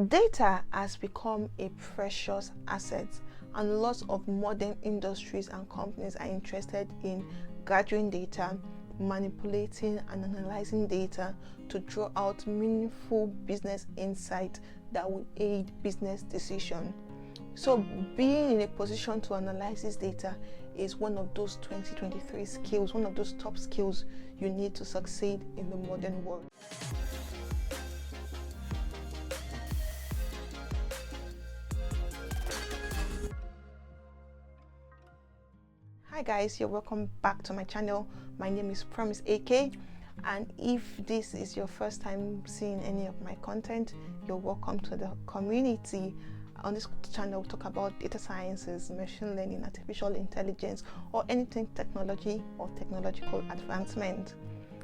Data has become a precious asset, and lots of modern industries and companies are interested in gathering data, manipulating and analyzing data to draw out meaningful business insight that will aid business decision. So being in a position to analyze this data is one of those 2023 skills, one of those top skills you need to succeed in the modern world. Hi guys, you're welcome back to my channel. My name is Promise AK, and if this is your first time seeing any of my content, you're welcome to the community. On this channel, we talk about data sciences, machine learning, artificial intelligence, or anything technology or technological advancement.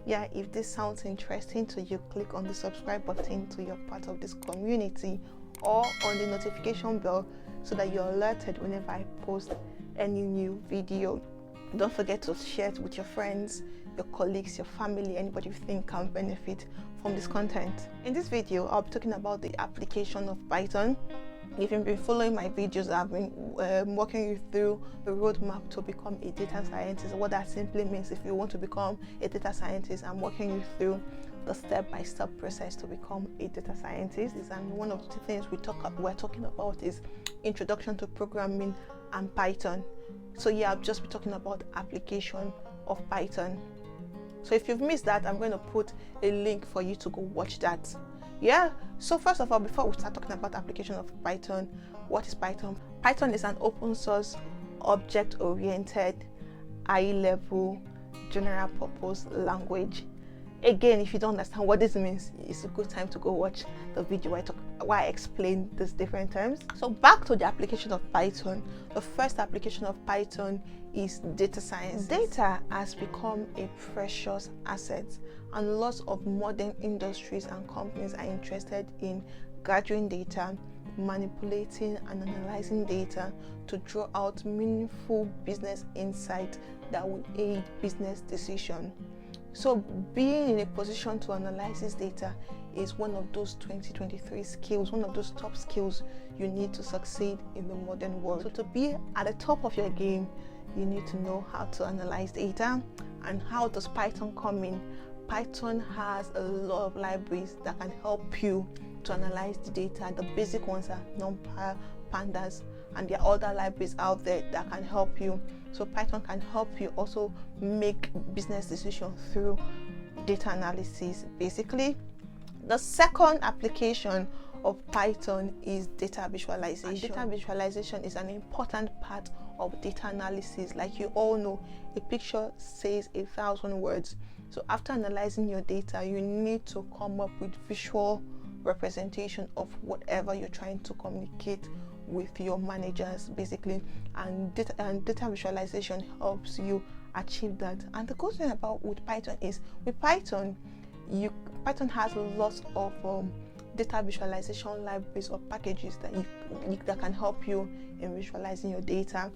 Yeah, if this sounds interesting to you, click on the subscribe button so you're part of this community, or on the notification bell so that you're alerted whenever I post any new video. Don't forget to share it with your friends, your colleagues, your family, anybody you think can benefit from this content. In this video, I'll be talking about the application of Python. If you've been following my videos, I've been walking you through the roadmap to become a data scientist. What that simply means, if you want to become a data scientist, I'm walking you through the step-by-step process to become a data scientist. And one of the things we're talking about is introduction to programming and Python. So yeah, I'll just be talking about application of Python. So if you've missed that, I'm going to put a link for you to go watch that. Yeah, so first of all, before we start talking about application of Python, what is Python? Python is an open source, object-oriented, high-level, general purpose language. Again, if you don't understand what this means, it's a good time to go watch the video where I explain these different terms. So back to the application of Python. The first application of Python is data science. Data has become a precious asset, and lots of modern industries and companies are interested in gathering data, manipulating and analyzing data to draw out meaningful business insight that will aid business decision. So being in a position to analyze this data is one of those 2023 skills, one of those top skills you need to succeed in the modern world. So to be at the top of your game, you need to know how to analyze data. And how does Python come in? Python has a lot of libraries that can help you to analyze the data. The basic ones are NumPy, Pandas, and there are other libraries out there that can help you. So Python can help you also make business decisions through data analysis. Basically, the second application of Python is data visualization. And data visualization is an important part of data analysis. Like you all know, a picture says 1,000 words. So after analyzing your data, you need to come up with visual representation of whatever you're trying to communicate with your managers, basically, and data visualization helps you achieve that. And the good thing about with Python is, with Python has lots of data visualization libraries or packages that can help you in visualizing your data.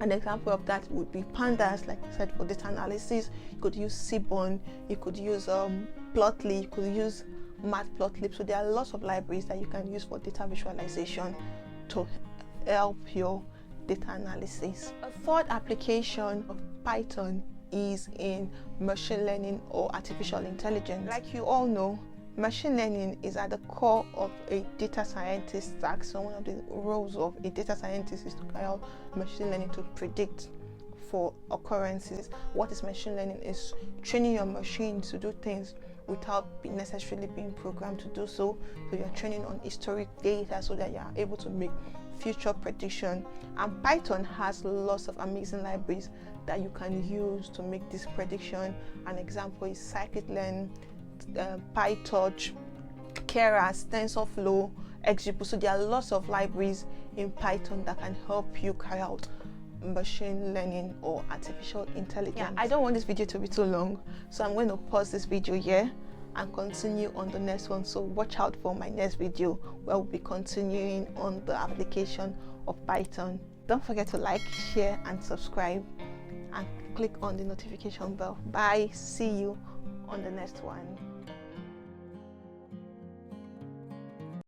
An example of that would be Pandas, like I said, for data analysis. You could use Seaborn, you could use Plotly, you could use Matplotlib. So there are lots of libraries that you can use for data visualization to help your data analysis. A third application of Python is in machine learning or artificial intelligence. Like you all know, machine learning is at the core of a data scientist stack. So one of the roles of a data scientist is to carry out machine learning to predict for occurrences. What is machine learning? Is training your machine to do things without necessarily being programmed to do so. So you're training on historic data so that you're able to make future prediction. And Python has lots of amazing libraries that you can use to make this prediction. An example is scikit-learn, PyTorch, Keras, TensorFlow, XGBoost. So there are lots of libraries in Python that can help you carry out machine learning or artificial intelligence. Yeah, I don't want this video to be too long, so I'm going to pause this video here and continue on the next one. So watch out for my next video where we'll be continuing on the application of Python. Don't forget to like, share and subscribe, and click on the notification bell. Bye, see you on the next one.